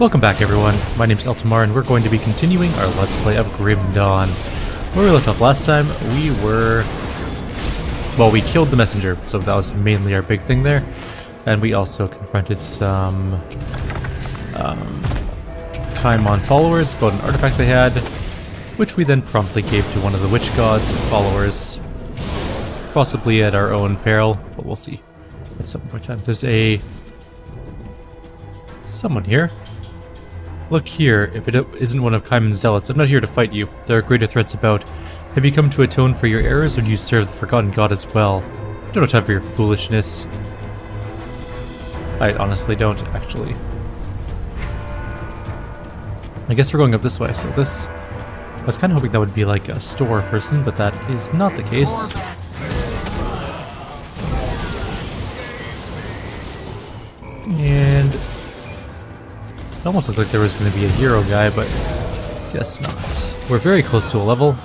Welcome back everyone, my name is Eltimar and we're going to be continuing our Let's Play of Grim Dawn. Where we left off last time, we killed the messenger, so that was mainly our big thing there. And we also confronted some Paimon followers about an artifact they had, which we then promptly gave to one of the witch gods followers. Possibly at our own peril, but we'll see at some point in time. There's someone here. Look here, if it isn't one of Kaiman's zealots, I'm not here to fight you. There are greater threats about. Have you come to atone for your errors, or do you serve the forgotten god as well? I don't have time for your foolishness. I honestly don't, actually. I guess we're going up this way, so this... I was kind of hoping that would be like a store person, but that is not the case. And... it almost looked like there was going to be a hero guy, but guess not. We're very close to a level,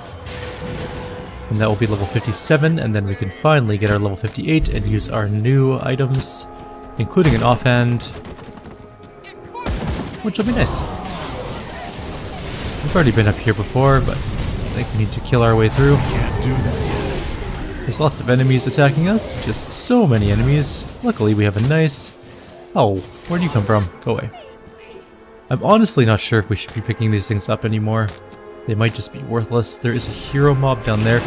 and that will be level 57, and then we can finally get our level 58 and use our new items, including an offhand, which will be nice. We've already been up here before, but I think we need to kill our way through. Can't do that yet. There's lots of enemies attacking us, just so many enemies. Luckily we have a nice... Oh, where do you come from? Go away. I'm honestly not sure if we should be picking these things up anymore. They might just be worthless. There is a hero mob down there.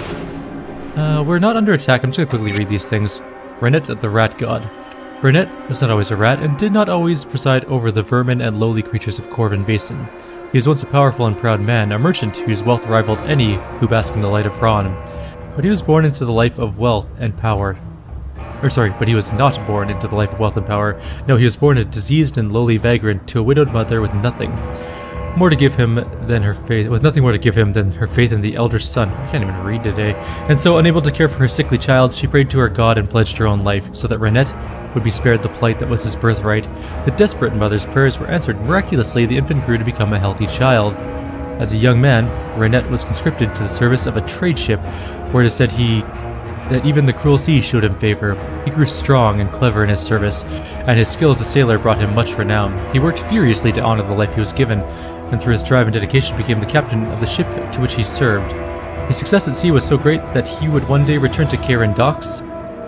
We're not under attack. I'm just going to quickly read these things. Renet, the rat god. Renet was not always a rat and did not always preside over the vermin and lowly creatures of Corvin Basin. He was once a powerful and proud man, a merchant whose wealth rivaled any who basked in the light of Ron. But he was born into the life of wealth and power. But he was not born into the life of wealth and power. No, he was born a diseased and lowly vagrant to a widowed mother with nothing more to give him than her faith, with nothing more to give him than her faith in the elder son. I can't even read today. And so, unable to care for her sickly child, she prayed to her god and pledged her own life, so that Renet would be spared the plight that was his birthright. The desperate mother's prayers were answered. Miraculously, the infant grew to become a healthy child. As a young man, Renet was conscripted to the service of a trade ship, where it is said that even the cruel sea showed him favor. He grew strong and clever in his service, and his skill as a sailor brought him much renown. He worked furiously to honor the life he was given, and through his drive and dedication became the captain of the ship to which he served. His success at sea was so great that he would one day return to Karen docks,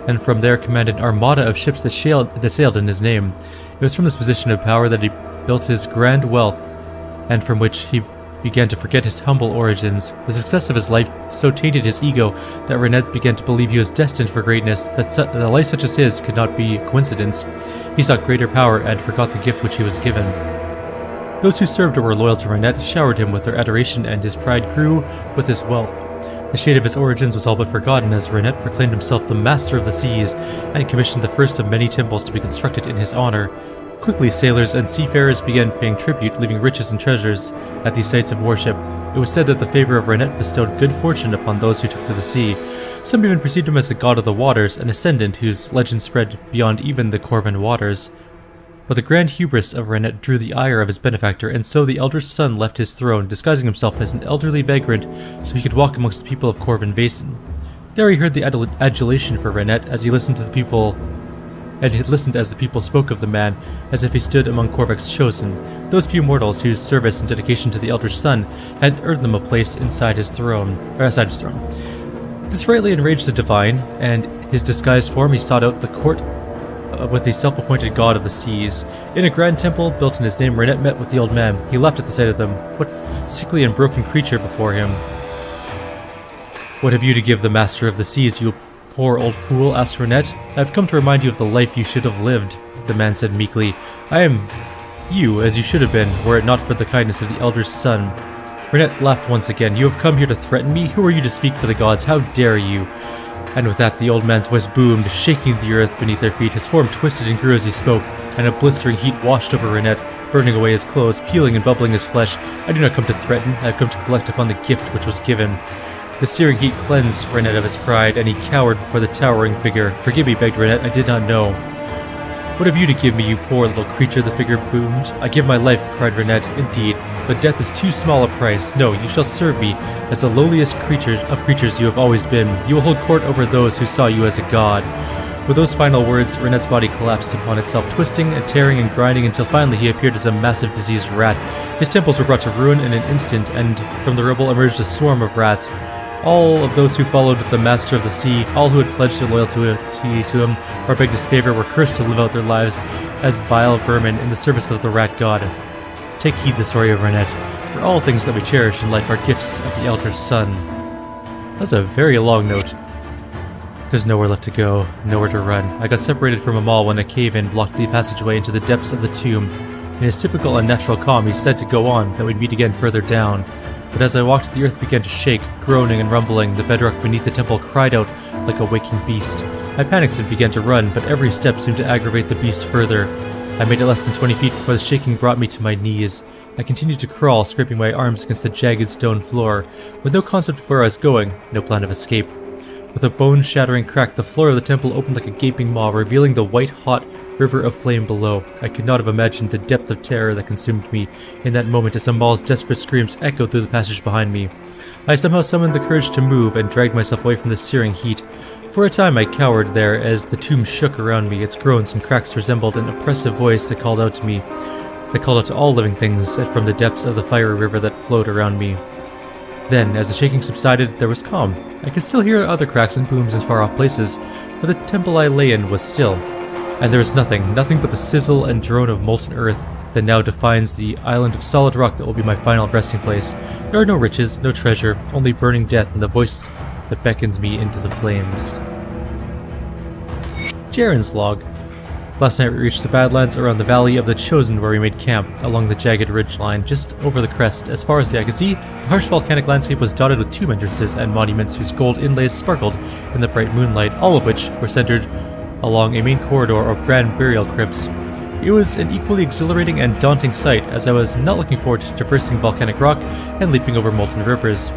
and from there command an armada of ships that sailed in his name. It was from this position of power that he built his grand wealth, and from which he began to forget his humble origins. The success of his life so tainted his ego that Renet began to believe he was destined for greatness, that a life such as his could not be a coincidence. He sought greater power and forgot the gift which he was given. Those who served or were loyal to Renet showered him with their adoration, and his pride grew with his wealth. The shade of his origins was all but forgotten as Renet proclaimed himself the master of the seas and commissioned the first of many temples to be constructed in his honor. Quickly, sailors and seafarers began paying tribute, leaving riches and treasures at these sites of worship. It was said that the favor of Renet bestowed good fortune upon those who took to the sea. Some even perceived him as the god of the waters, an ascendant whose legend spread beyond even the Corvin waters. But the grand hubris of Renet drew the ire of his benefactor, and so the elder son left his throne, disguising himself as an elderly vagrant so he could walk amongst the people of Corvin Basin. There he heard the adulation for Renet as he listened to the people... and he listened as the people spoke of the man, as if he stood among Korvac's chosen, those few mortals whose service and dedication to the elder son had earned them a place inside his throne. This rightly enraged the divine, and his disguised form he sought out the court with the self-appointed god of the seas. In a grand temple built in his name, Renet met with the old man. He laughed at the sight of them. What sickly and broken creature before him! What have you to give the master of the seas, you poor old fool? Asked Renet. I have come to remind you of the life you should have lived, the man said meekly. I am you, as you should have been, were it not for the kindness of the elder's son. Renet laughed once again. You have come here to threaten me? Who are you to speak for the gods? How dare you? And with that, the old man's voice boomed, shaking the earth beneath their feet. His form twisted and grew as he spoke, and a blistering heat washed over Renet, burning away his clothes, peeling and bubbling his flesh. I do not come to threaten. I have come to collect upon the gift which was given. The searing heat cleansed Renet of his pride, and he cowered before the towering figure. Forgive me, begged Renet, I did not know. What have you to give me, you poor little creature? The figure boomed. I give my life, cried Renet. Indeed, but death is too small a price. No, you shall serve me, as the lowliest creature of creatures you have always been. You will hold court over those who saw you as a god. With those final words, Renette's body collapsed upon itself, twisting and tearing and grinding until finally he appeared as a massive diseased rat. His temples were brought to ruin in an instant, and from the rubble emerged a swarm of rats. All of those who followed the Master of the Sea, all who had pledged their loyalty to him or begged his favor, were cursed to live out their lives as vile vermin in the service of the rat god. Take heed the story of Renette, for all things that we cherish in life are gifts of the Elder Sun. That's a very long note. There's nowhere left to go, nowhere to run. I got separated from Amal when a cave-in blocked the passageway into the depths of the tomb. In his typical unnatural calm, he said to go on, that we'd meet again further down. But as I walked, the earth began to shake, groaning and rumbling. The bedrock beneath the temple cried out like a waking beast. I panicked and began to run, but every step seemed to aggravate the beast further. I made it less than 20 feet before the shaking brought me to my knees. I continued to crawl, scraping my arms against the jagged stone floor, with no concept of where I was going, no plan of escape. With a bone-shattering crack, the floor of the temple opened like a gaping maw, revealing the white-hot river of flame below. I could not have imagined the depth of terror that consumed me in that moment as Amal's desperate screams echoed through the passage behind me. I somehow summoned the courage to move and dragged myself away from the searing heat. For a time I cowered there as the tomb shook around me. Its groans and cracks resembled an oppressive voice that called out to me, that called out to all living things from the depths of the fiery river that flowed around me. Then, as the shaking subsided, there was calm. I could still hear other cracks and booms in far-off places, but the temple I lay in was still. And there was nothing but the sizzle and drone of molten earth that now defines the island of solid rock that will be my final resting place. There are no riches, no treasure, only burning death and the voice that beckons me into the flames. Jaren's log. Last night we reached the Badlands around the Valley of the Chosen, where we made camp along the jagged ridgeline just over the crest. As far as the eye could see, the harsh volcanic landscape was dotted with tomb entrances and monuments whose gold inlays sparkled in the bright moonlight, all of which were centered along a main corridor of grand burial crypts. It was an equally exhilarating and daunting sight, as I was not looking forward to traversing volcanic rock and leaping over molten rivers.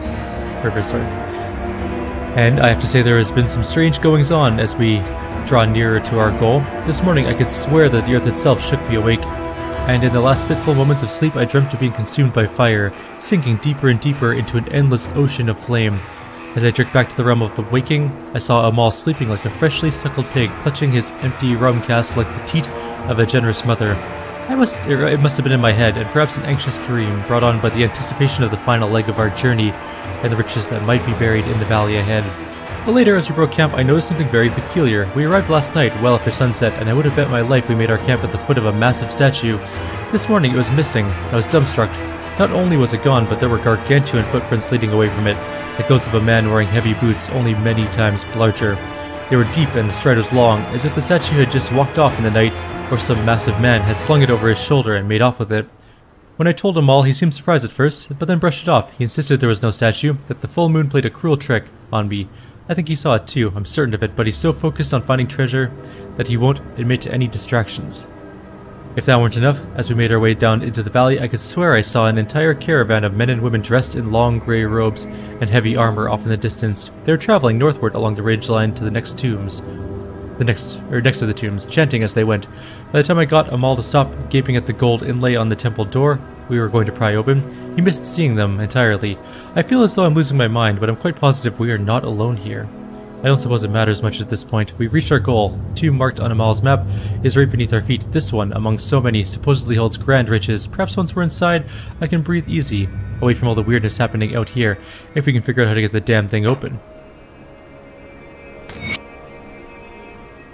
And I have to say there has been some strange goings-on as we draw nearer to our goal. This morning I could swear that the earth itself shook me awake, and in the last fitful moments of sleep I dreamt of being consumed by fire, sinking deeper and deeper into an endless ocean of flame. As I jerked back to the realm of the waking, I saw Amal sleeping like a freshly suckled pig, clutching his empty rum cask like the teat of a generous mother. It must have been in my head, and perhaps an anxious dream brought on by the anticipation of the final leg of our journey and the riches that might be buried in the valley ahead. But later, as we broke camp, I noticed something very peculiar. We arrived last night, well after sunset, and I would have bet my life we made our camp at the foot of a massive statue. This morning it was missing. I was dumbstruck. Not only was it gone, but there were gargantuan footprints leading away from it, like those of a man wearing heavy boots, only many times larger. They were deep and the stride was long, as if the statue had just walked off in the night, or some massive man had slung it over his shoulder and made off with it. When I told Amal, he seemed surprised at first, but then brushed it off. He insisted there was no statue, that the full moon played a cruel trick on me. I think he saw it too, I'm certain of it, but he's so focused on finding treasure that he won't admit to any distractions. If that weren't enough, as we made our way down into the valley, I could swear I saw an entire caravan of men and women dressed in long grey robes and heavy armor off in the distance. They were traveling northward along the ridgeline to the next tombs. Next to the tombs, chanting as they went. By the time I got Amal to stop gaping at the gold inlay on the temple door we were going to pry open, he missed seeing them entirely. I feel as though I'm losing my mind, but I'm quite positive we are not alone here. I don't suppose it matters much at this point. We've reached our goal. The tomb marked on Amal's map is right beneath our feet. This one, among so many, supposedly holds grand riches. Perhaps once we're inside, I can breathe easy, away from all the weirdness happening out here, if we can figure out how to get the damn thing open.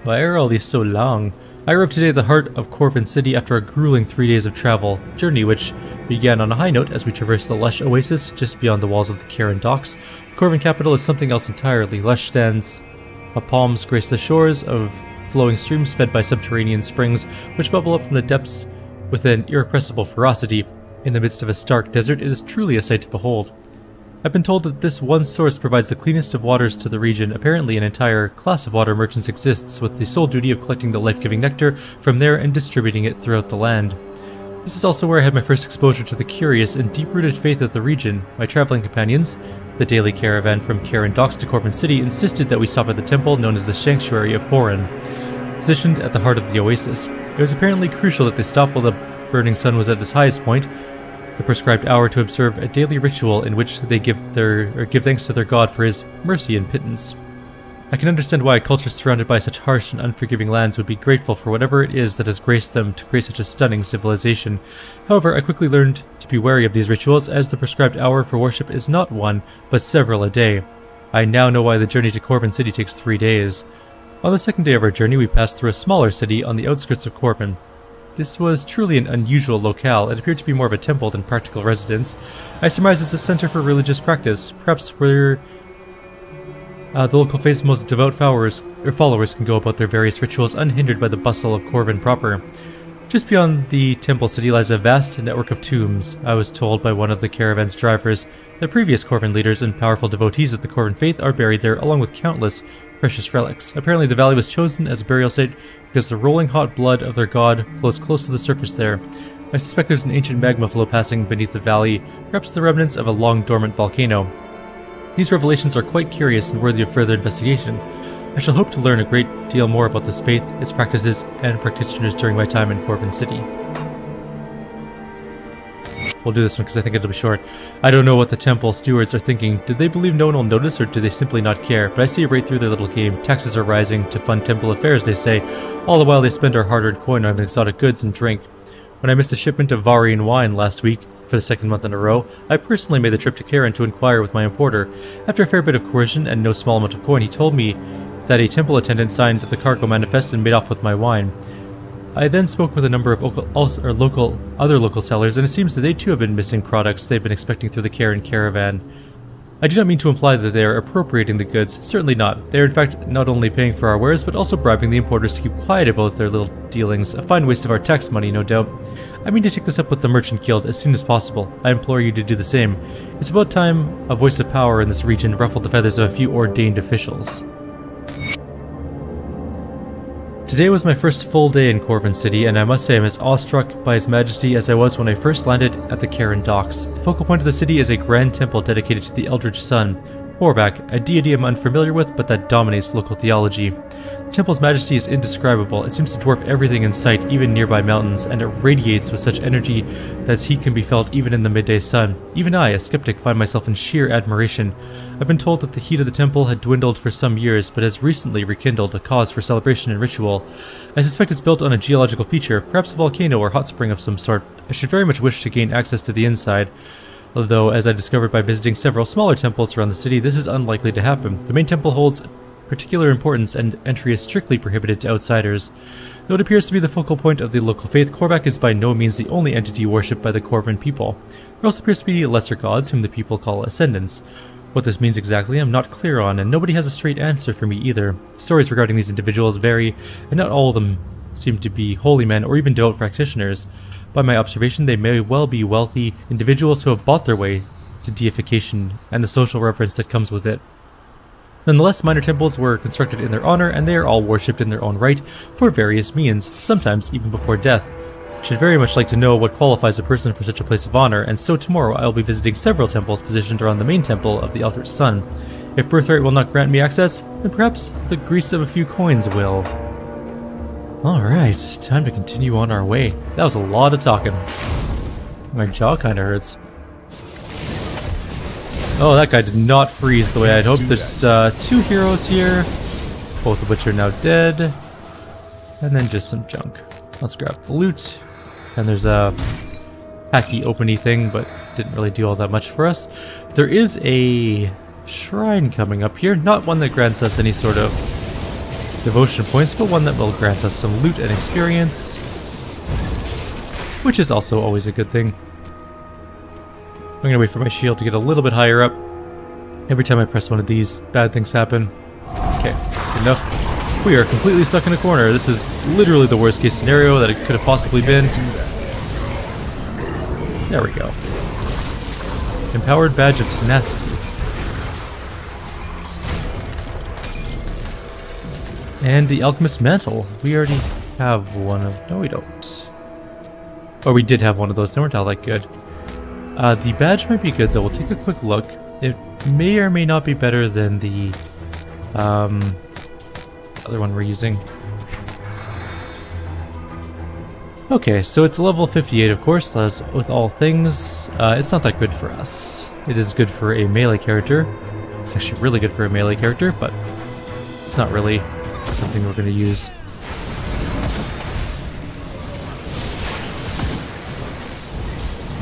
Why are all these so long? I arrived today at the heart of Corvin City after a grueling 3 days of travel, journey which began on a high note as we traversed the lush oasis just beyond the walls of the Karen docks. Corvin capital is something else entirely. Lush stands of palms grace the shores of flowing streams fed by subterranean springs which bubble up from the depths with an irrepressible ferocity. In the midst of a stark desert, it is truly a sight to behold. I've been told that this one source provides the cleanest of waters to the region. Apparently an entire class of water merchants exists with the sole duty of collecting the life-giving nectar from there and distributing it throughout the land. This is also where I had my first exposure to the curious and deep-rooted faith of the region. My traveling companions, the daily caravan from Karen Docks to Corvin City, insisted that we stop at the temple known as the Sanctuary of Horan, positioned at the heart of the oasis. It was apparently crucial that they stop while the burning sun was at its highest point, the prescribed hour, to observe a daily ritual in which they give thanks to their god for his mercy and pittance. I can understand why a culture surrounded by such harsh and unforgiving lands would be grateful for whatever it is that has graced them to create such a stunning civilization. However, I quickly learned to be wary of these rituals, as the prescribed hour for worship is not one, but several a day. I now know why the journey to Corvin City takes 3 days. On the second day of our journey, we passed through a smaller city on the outskirts of Corvin. This was truly an unusual locale. It appeared to be more of a temple than practical residence. I surmise it's a center for religious practice, perhaps where the local faith's most devout followers can go about their various rituals unhindered by the bustle of Corvin proper. Just beyond the temple city lies a vast network of tombs. I was told by one of the caravan's drivers that previous Corvin leaders and powerful devotees of the Corvin faith are buried there, along with countless precious relics. Apparently the valley was chosen as a burial site because the rolling hot blood of their god flows close to the surface there. I suspect there's an ancient magma flow passing beneath the valley, perhaps the remnants of a long-dormant volcano. These revelations are quite curious and worthy of further investigation. I shall hope to learn a great deal more about this faith, its practices, and practitioners during my time in Corvin City. We'll do this one because I think it'll be short. I don't know what the temple stewards are thinking. Do they believe no one will notice, or do they simply not care? But I see right through their little game. Taxes are rising to fund temple affairs, they say. All the while they spend our hard-earned coin on exotic goods and drink. When I missed a shipment of Varian wine last week, for the second month in a row, I personally made the trip to Karen to inquire with my importer. After a fair bit of coercion and no small amount of coin, he told me that a temple attendant signed the cargo manifest and made off with my wine. I then spoke with a number of other local sellers, and it seems that they too have been missing products they've been expecting through the Karen caravan. I do not mean to imply that they are appropriating the goods, certainly not. They are in fact not only paying for our wares, but also bribing the importers to keep quiet about their little dealings, a fine waste of our tax money, no doubt. I mean to take this up with the Merchant Guild as soon as possible. I implore you to do the same. It's about time a voice of power in this region ruffled the feathers of a few ordained officials. Today was my first full day in Corvin City, and I must say I'm as awestruck by His Majesty as I was when I first landed at the Karen docks. The focal point of the city is a grand temple dedicated to the Eldritch Sun, Horvath, a deity I'm unfamiliar with, but that dominates local theology. The temple's majesty is indescribable. It seems to dwarf everything in sight, even nearby mountains, and it radiates with such energy that its heat can be felt even in the midday sun. Even I, a skeptic, find myself in sheer admiration. I've been told that the heat of the temple had dwindled for some years, but has recently rekindled, a cause for celebration and ritual. I suspect it's built on a geological feature, perhaps a volcano or hot spring of some sort. I should very much wish to gain access to the inside, although, as I discovered by visiting several smaller temples around the city, this is unlikely to happen. The main temple holds particular importance, and entry is strictly prohibited to outsiders. Though it appears to be the focal point of the local faith, Horvath is by no means the only entity worshipped by the Corvin people. There also appears to be lesser gods, whom the people call ascendants. What this means exactly, I'm not clear on, and nobody has a straight answer for me either. Stories regarding these individuals vary, and not all of them seem to be holy men or even devout practitioners. By my observation, they may well be wealthy individuals who have bought their way to deification and the social reverence that comes with it. Nonetheless, minor temples were constructed in their honor, and they are all worshipped in their own right for various means, sometimes even before death. I should very much like to know what qualifies a person for such a place of honor, and so tomorrow I will be visiting several temples positioned around the main temple of the Eldritch Sun. If birthright will not grant me access, then perhaps the grease of a few coins will. Alright, time to continue on our way. That was a lot of talking. My jaw kinda hurts. Oh, that guy did not freeze the way I'd hoped. There's two heroes here, both of which are now dead. And then just some junk. Let's grab the loot. And there's a hacky openy thing, but didn't really do all that much for us. There is a shrine coming up here. Not one that grants us any sort of devotion points, but one that will grant us some loot and experience, which is also always a good thing. I'm gonna wait for my shield to get a little bit higher up. Every time I press one of these, bad things happen. Okay, good enough. We are completely stuck in a corner. This is literally the worst case scenario that it could have possibly been. There we go. Empowered Badge of Tenacity. And the Alchemist's Mantle. We already have one of... No, we don't. Or we did have one of those. They weren't all that good. The badge might be good, though. We'll take a quick look. It may or may not be better than the other one we're using. Okay, so it's level 58, of course, as with all things. It's not that good for us. It is good for a melee character. It's actually really good for a melee character, but It's not really something we're going to use.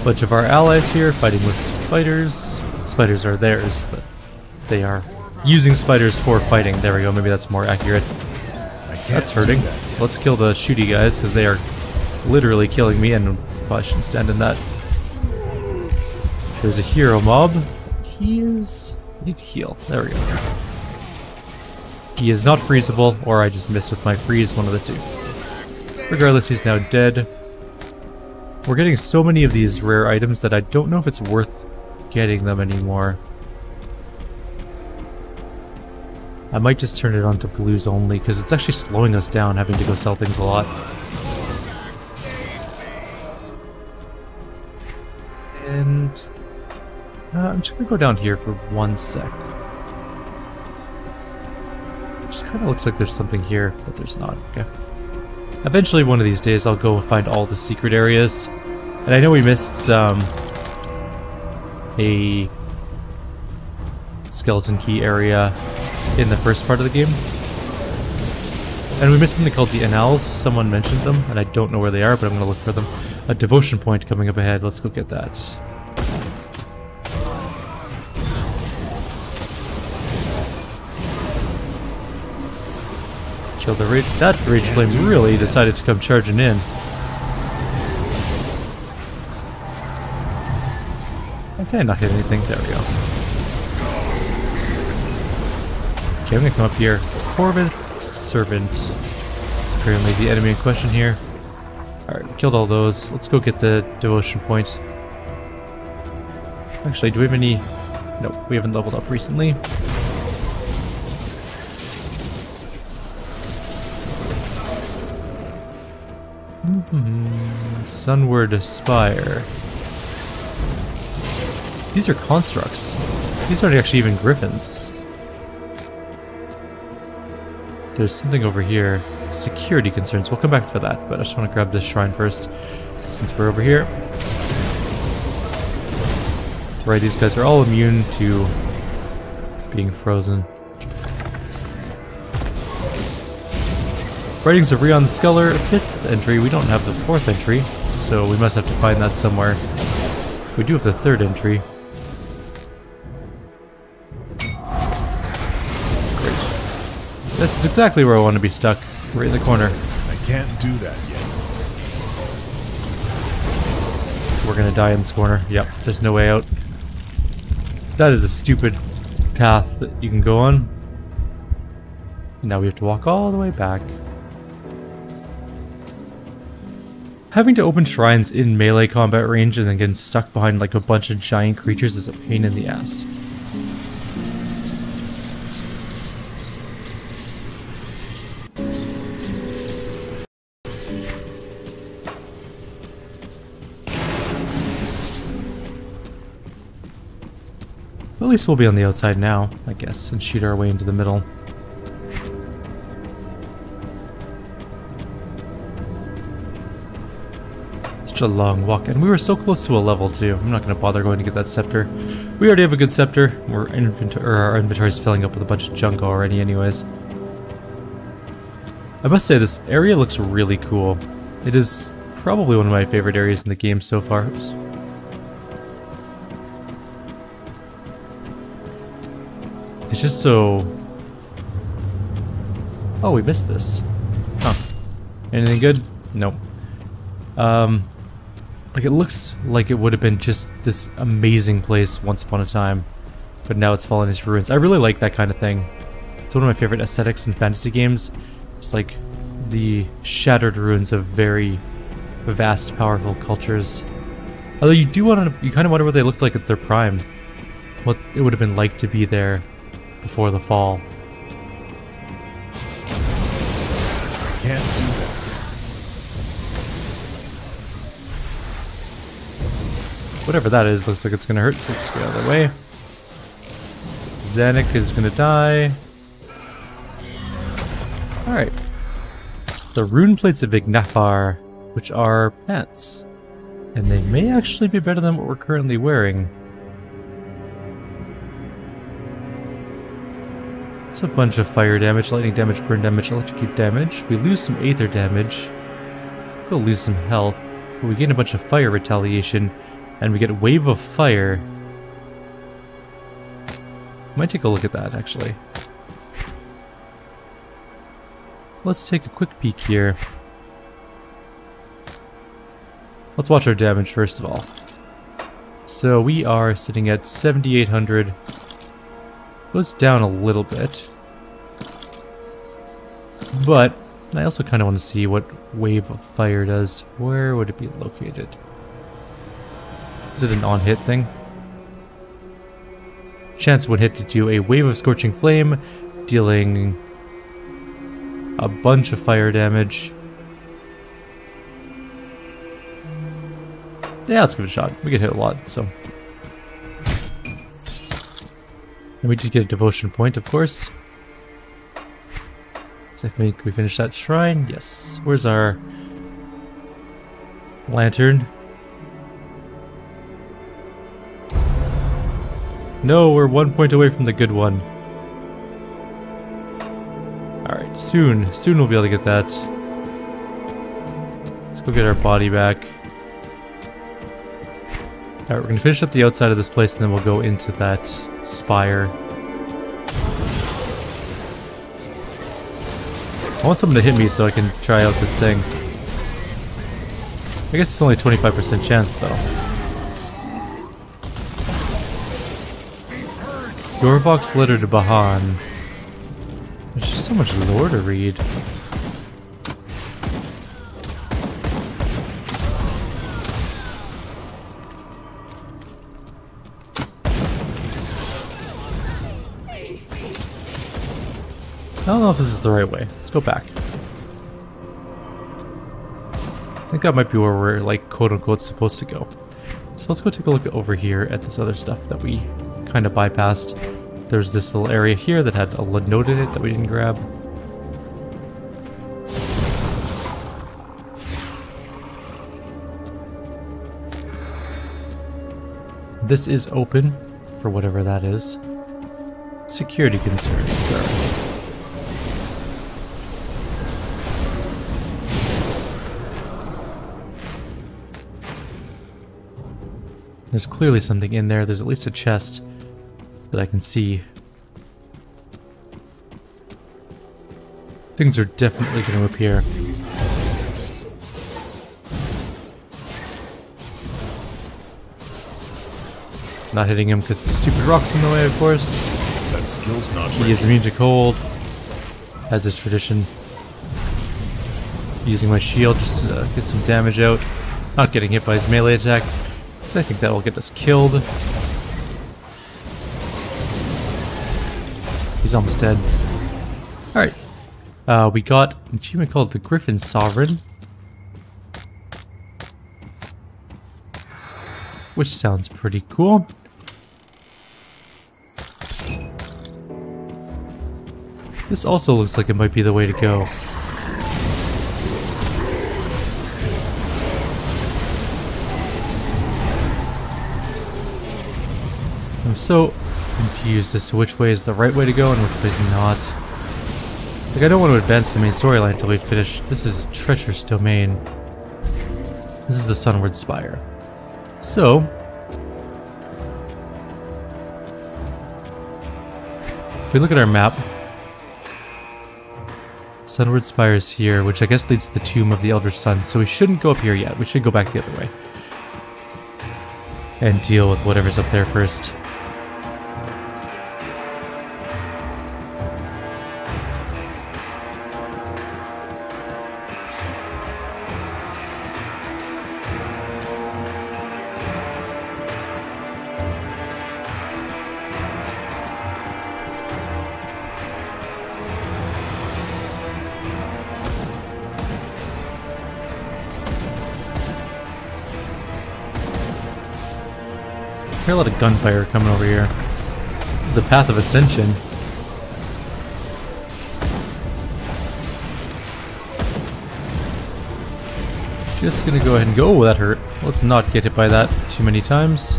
Bunch of our allies here fighting with spiders. Spiders are theirs, but they are using spiders for fighting. There we go, maybe that's more accurate. That's hurting. Let's kill the shooty guys, because they are literally killing me, and I shouldn't stand in that. There's a hero mob. He is... I need to heal. There we go. He is not freezable, or I just missed with my freeze, one of the two. Regardless, he's now dead. We're getting so many of these rare items that I don't know if it's worth getting them anymore. I might just turn it on to blues only, because it's actually slowing us down having to go sell things a lot. And I'm just going to go down here for 1 sec. Just kind of looks like there's something here, but there's not. Okay. Eventually, one of these days, I'll go and find all the secret areas. And I know we missed a skeleton key area in the first part of the game. And we missed something called the Annals. Someone mentioned them, and I don't know where they are, but I'm going to look for them. A devotion point coming up ahead. Let's go get that. Kill the rage. That rage flame really decided to come charging in. Okay, not hit anything. There we go. Okay, I'm gonna come up here. Corvus Servant. It's apparently the enemy in question here. Alright, we killed all those. Let's go get the devotion point. Actually, do we have any... Nope, we haven't leveled up recently. Sunward Spire. These are constructs. These aren't actually even griffins. There's something over here. Security concerns. We'll come back for that, but I just want to grab this shrine first, since we're over here. Right, these guys are all immune to being frozen. Writings of Rion Skeller, 5th entry. We don't have the 4th entry, so we must have to find that somewhere. We do have the 3rd entry. Great. This is exactly where I want to be stuck, right in the corner. I can't do that yet. We're gonna die in this corner. Yep, there's no way out. That is a stupid path that you can go on. Now we have to walk all the way back. Having to open shrines in melee combat range and then getting stuck behind like a bunch of giant creatures is a pain in the ass. At least we'll be on the outside now, I guess, and shoot our way into the middle. A long walk, and we were so close to a level too. I'm not going to bother going to get that scepter. We already have a good scepter. Our inventory is filling up with a bunch of junk already anyways. I must say this area looks really cool. It is probably one of my favorite areas in the game so far. Oops. It's just so... Oh, we missed this. Huh. Anything good? Nope. Like, it looks like it would have been just this amazing place once upon a time, but now it's fallen into ruins. I really like that kind of thing. It's one of my favorite aesthetics in fantasy games. It's like the shattered ruins of very vast, powerful cultures. Although you do want to, you kind of wonder what they looked like at their prime. What it would have been like to be there before the fall. Can't do that. Whatever that is, looks like it's gonna hurt, so let's get out of the way. Zanuck is gonna die. Alright. The rune plates of Ignafar, which are pants. And they may actually be better than what we're currently wearing. That's a bunch of fire damage, lightning damage, burn damage, electrocute damage. We lose some aether damage. We'll lose some health. But we gain a bunch of fire retaliation. And we get wave of fire. Might take a look at that, actually. Let's take a quick peek here. Let's watch our damage first of all. So we are sitting at 7,800. Goes down a little bit. But I also kind of want to see what wave of fire does. Where would it be located? Is it an on-hit thing? Chance when hit to do a wave of scorching flame, dealing a bunch of fire damage. Yeah, let's give it a shot. We get hit a lot, so. And we did get a devotion point, of course. So I think we finished that shrine. Yes. Where's our lantern? No, we're 1 point away from the good one. Alright, soon we'll be able to get that. Let's go get our body back. Alright, we're gonna finish up the outside of this place and then we'll go into that spire. I want someone to hit me so I can try out this thing. I guess it's only a 25% chance though. Yorvok's letter to Bahan. There's just so much lore to read. I don't know if this is the right way. Let's go back. I think that might be where we're, like, quote-unquote supposed to go. So let's go take a look over here at this other stuff that we kind of bypassed. There's this little area here that had a note in it that we didn't grab. This is open for whatever that is. Security concerns, sorry. There's clearly something in there. There's at least a chest that I can see. Things are definitely going to appear. Not hitting him because the stupid rock's in the way, of course. That skill's not He is immune to cold, as is tradition. Using my shield just to get some damage out. Not getting hit by his melee attack. I think that will get us killed. He's almost dead. Alright. We got an achievement called the Griffin Sovereign. Which sounds pretty cool. This also looks like it might be the way to go. I'm so confused as to which way is the right way to go and which way is not. Like, I don't want to advance the main storyline until we finish. This is Treacherous Domain. This is the Sunward Spire. So, if we look at our map, Sunward Spire is here, which I guess leads to the Tomb of the Elder Sun, so we shouldn't go up here yet. We should go back the other way. And deal with whatever's up there first. I hear a lot of gunfire coming over here. This is the Path of Ascension. Just gonna go ahead and go. Oh, that hurt. Let's not get hit by that too many times.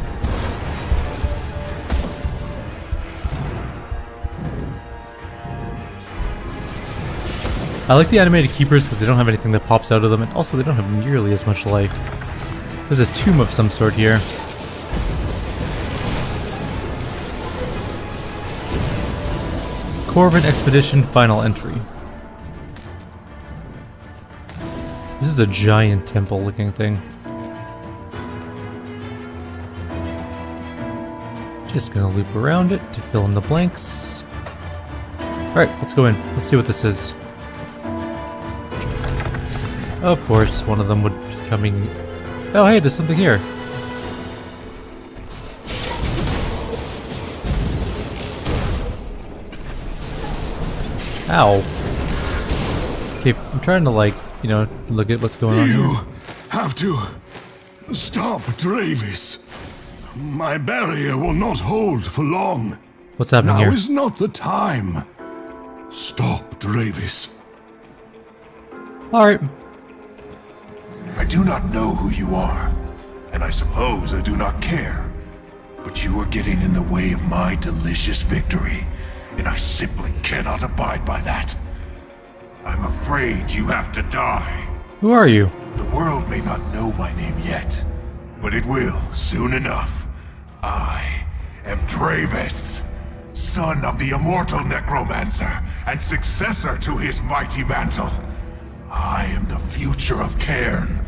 I like the animated keepers because they don't have anything that pops out of them, and also they don't have nearly as much life. There's a tomb of some sort here. Corvin Expedition Final Entry. This is a giant temple looking thing. Just gonna loop around it to fill in the blanks. Alright, let's go in. Let's see what this is. Of course, one of them would be coming... Oh hey, there's something here. Ow. Okay, I'm trying to like, you know, look at what's going on here. You have to stop Dravis. My barrier will not hold for long. What's happening here? Now is not the time. Stop Dravis. Alright. I do not know who you are, and I suppose I do not care. But you are getting in the way of my delicious victory, and I simply cannot abide by that. I'm afraid you have to die. Who are you? The world may not know my name yet, but it will soon enough. I am Dravis, son of the immortal necromancer and successor to his mighty mantle. I am the future of Cairn,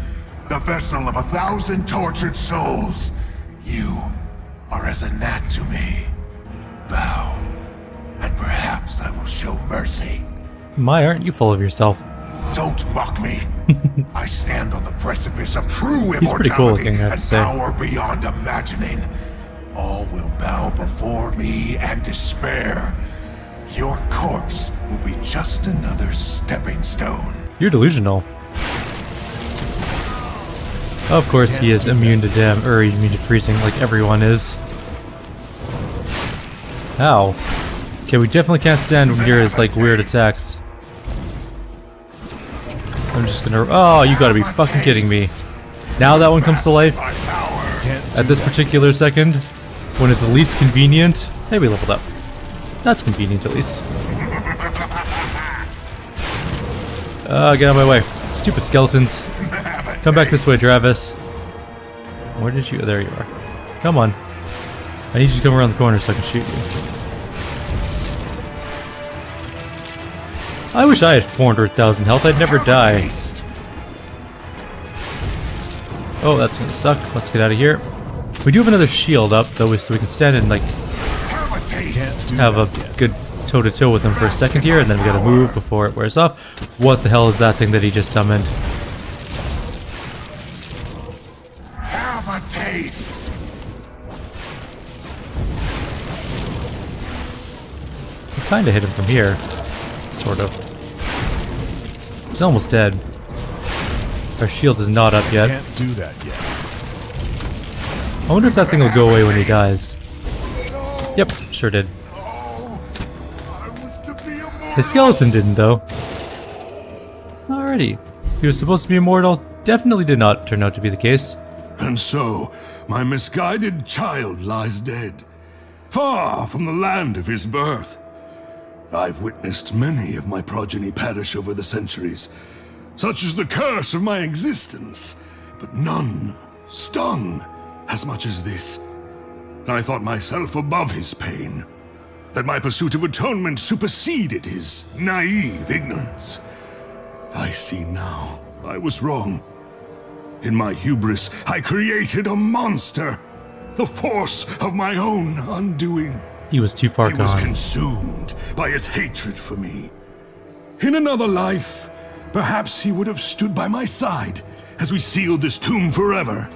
the vessel of 1,000 tortured souls. You are as a gnat to me. Bow, and perhaps I will show mercy. My, aren't you full of yourself? Don't mock me. I stand on the precipice of true He's pretty cool immortality looking, I have and to say. power beyond imagining. All will bow before me and despair. Your corpse will be just another stepping stone. You're delusional. Of course, he is immune to immune to freezing, like everyone is. Ow. Okay, we definitely can't stand near his like weird attacks. I'm just gonna. Oh, you gotta be fucking kidding me! Now that one comes to life at this particular second, when it's the least convenient. Hey, we leveled up. That's convenient, at least. Get out of my way. Stupid skeletons. Come back this way, Travis. Where did you... There you are. Come on. I need you to come around the corner so I can shoot you. I wish I had 400,000 health. I'd never die. Oh, that's gonna suck. Let's get out of here. We do have another shield up, though, so we can stand and, like, have a good toe-to-toe with him for a second here, and then we gotta move before it wears off. What the hell is that thing that he just summoned? Have a taste. We kinda hit him from here. Sort of. He's almost dead. Our shield is not up yet. Can't do that yet. I wonder if that thing will go away when he dies. Yep, sure did. His skeleton didn't, though. Alrighty. He was supposed to be immortal. Definitely did not turn out to be the case. And so, my misguided child lies dead, far from the land of his birth. I've witnessed many of my progeny perish over the centuries, such as the curse of my existence, but none stung as much as this. I thought myself above his pain, that my pursuit of atonement superseded his naive ignorance. I see now I was wrong. In my hubris, I created a monster, the force of my own undoing. He was too far He was gone. consumed by his hatred for me. In another life, perhaps he would have stood by my side as we sealed this tomb forever.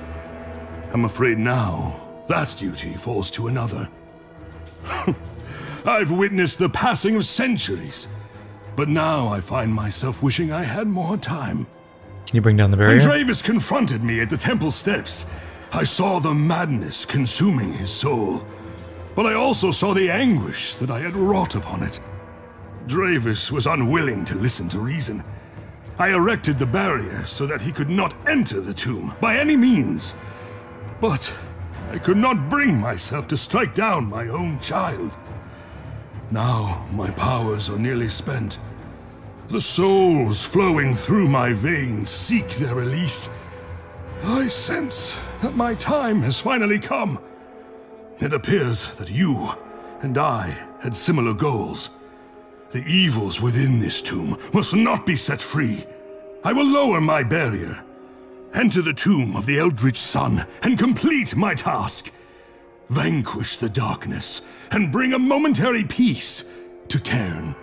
I'm afraid now that duty falls to another. I've witnessed the passing of centuries, but now I find myself wishing I had more time. Can you bring down the When barrier? Dravis confronted me at the temple steps, I saw the madness consuming his soul, but I also saw the anguish that I had wrought upon it. Dravis was unwilling to listen to reason. I erected the barrier so that he could not enter the tomb by any means, but I could not bring myself to strike down my own child. Now my powers are nearly spent. The souls flowing through my veins seek their release. I sense that my time has finally come. It appears that you and I had similar goals. The evils within this tomb must not be set free. I will lower my barrier, enter the tomb of the Eldritch Sun, and complete my task. Vanquish the darkness, and bring a momentary peace to Cairn.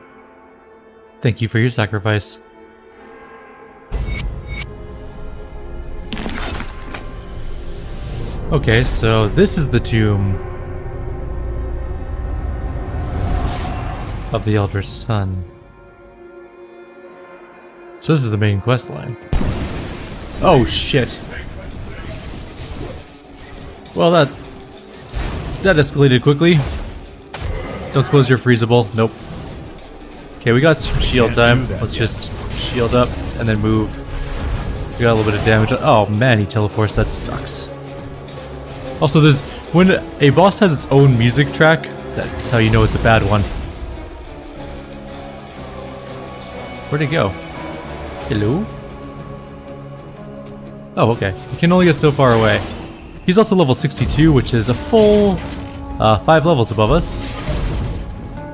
Thank you for your sacrifice. Okay, so this is the tomb of the Eldritch Sun. So this is the main quest line. Oh shit. Well, that escalated quickly. Don't suppose you're freezable? Nope. Okay, we got some shield time. Let's just shield up and then move. We got a little bit of damage. Oh man, he teleports. That sucks. Also, there's when a boss has its own music track, that's how you know it's a bad one. Where'd it go? Hello? Oh, okay. You can only get so far away. He's also level 62, which is a full 5 levels above us.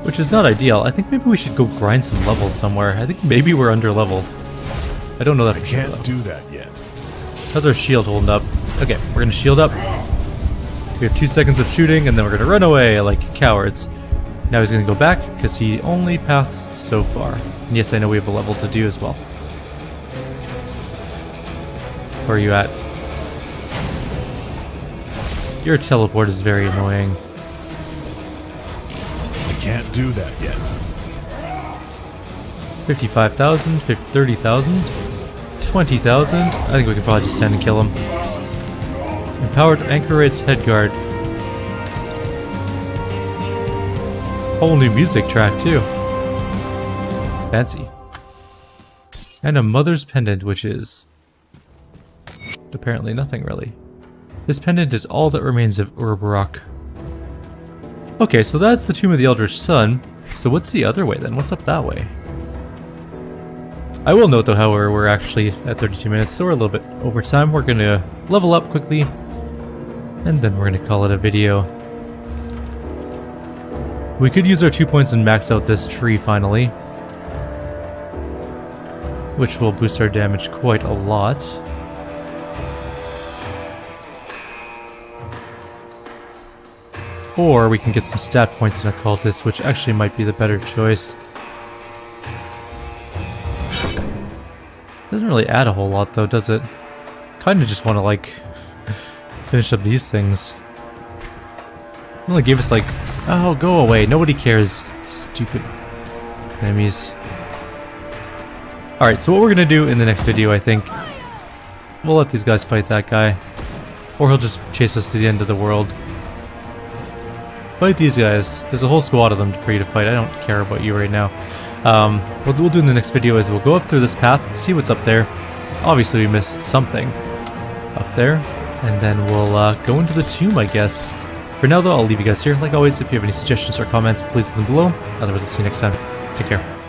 Which is not ideal. I think maybe we should go grind some levels somewhere. I think maybe we're under-leveled. I don't know that for sure, though. Can't do that yet. How's our shield holding up? Okay, we're gonna shield up. We have 2 seconds of shooting, and then we're gonna run away like cowards. Now he's gonna go back, because he only paths so far. And yes, I know we have a level to do as well. Where are you at? Your teleport is very annoying. I can't do that yet. 55,000, 30,000, 20,000. I think we can probably just stand and kill him. Empowered Anchorite's Headguard. Whole new music track too. Fancy. And a Mother's Pendant, which is apparently nothing really. This pendant is all that remains of Urborok. Okay, so that's the Tomb of the Eldritch Sun. So what's the other way then? What's up that way? I will note though, however, we're actually at 32 minutes, so we're a little bit over time. We're gonna level up quickly, and then we're gonna call it a video. We could use our 2 points and max out this tree finally, which will boost our damage quite a lot. Or we can get some stat points in Occultist, which actually might be the better choice. Doesn't really add a whole lot though, does it? Kinda just want to like finish up these things. It only gave us like, oh, go away, nobody cares, stupid enemies. Alright, so what we're gonna do in the next video, I think, we'll let these guys fight that guy. Or he'll just chase us to the end of the world. Fight these guys. There's a whole squad of them for you to fight. I don't care about you right now. What we'll do in the next video is we'll go up through this path, see what's up there. Because obviously we missed something up there. And then we'll go into the tomb, I guess. For now though, I'll leave you guys here. Like always, if you have any suggestions or comments, please leave them below. Otherwise, I'll see you next time. Take care.